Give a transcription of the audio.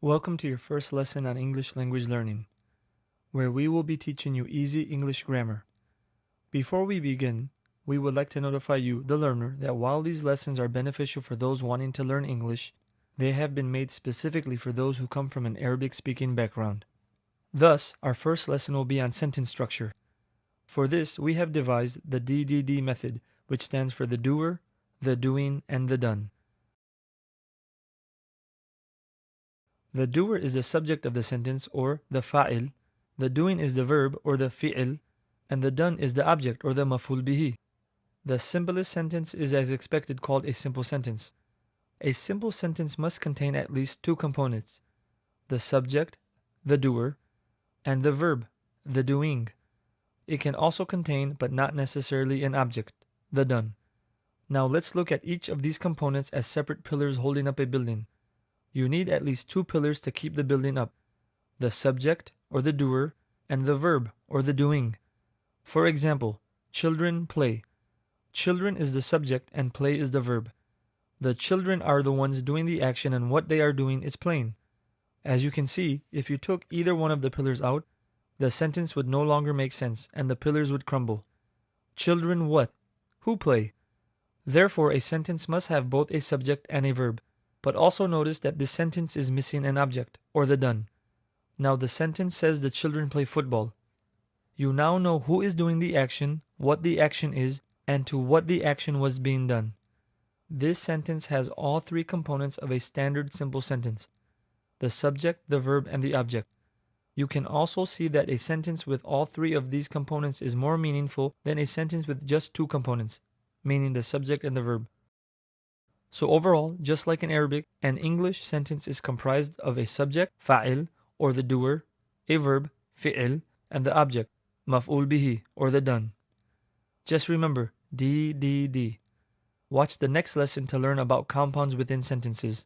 Welcome to your first lesson on English language learning, where we will be teaching you easy English grammar. Before we begin, we would like to notify you, the learner, that while these lessons are beneficial for those wanting to learn English, they have been made specifically for those who come from an Arabic-speaking background. Thus, our first lesson will be on sentence structure. For this, we have devised the Dede method, which stands for the doer, the doing, and the done. The doer is the subject of the sentence, or the fa'il, the doing is the verb, or the fi'il, and the done is the object, or the maf'ul bihi. The simplest sentence is as expected called a simple sentence. A simple sentence must contain at least two components: the subject, the doer, and the verb, the doing. It can also contain, but not necessarily, an object, the done. Now let's look at each of these components as separate pillars holding up a building. You need at least two pillars to keep the building up: the subject, or the doer, and the verb, or the doing. For example, children play. Children is the subject and play is the verb. The children are the ones doing the action and what they are doing is playing. As you can see, if you took either one of the pillars out, the sentence would no longer make sense and the pillars would crumble. Children what? Who play? Therefore, a sentence must have both a subject and a verb. But also notice that this sentence is missing an object, or the done. Now the sentence says the children play football. You now know who is doing the action, what the action is, and to what the action was being done. This sentence has all three components of a standard simple sentence: the subject, the verb, and the object. You can also see that a sentence with all three of these components is more meaningful than a sentence with just two components, meaning the subject and the verb. So overall, just like in Arabic, an English sentence is comprised of a subject, fa'il, or the doer, a verb, fi'il, and the object, maf'ul bihi, or the done. Just remember, D. Watch the next lesson to learn about compounds within sentences.